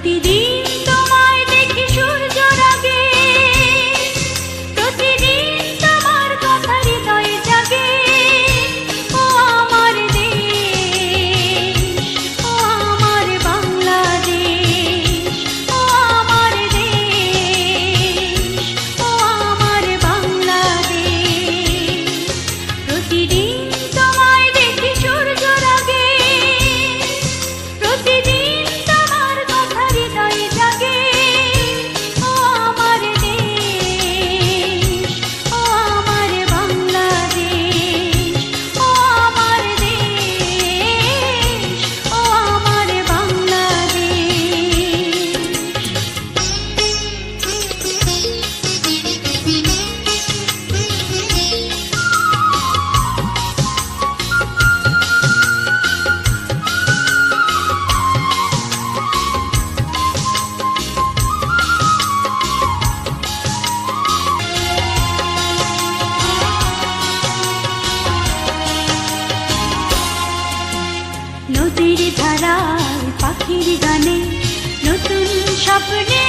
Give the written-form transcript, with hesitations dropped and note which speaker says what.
Speaker 1: প্রতিদিন তোমায় দেখি সূর্যের আগে, প্রতিদিন তোমার কথা হৃদয়ে জাগে। ও আমার দেশ, ও আমার বাংলাদেশ, ও আমার দেশ, ও আমার বাংলাদেশ। প্রতিদিন তোমায় দেখি সূর্যের আগে, প্রতিদিন তোমার কথা হৃদয়ে জাগে। ও আমার দেশ, ও আমার বাংলাদেশ, ও আমার দেশ, ও আমার নদীর ধারায় পাখির গানে নতুন স্বপ্নে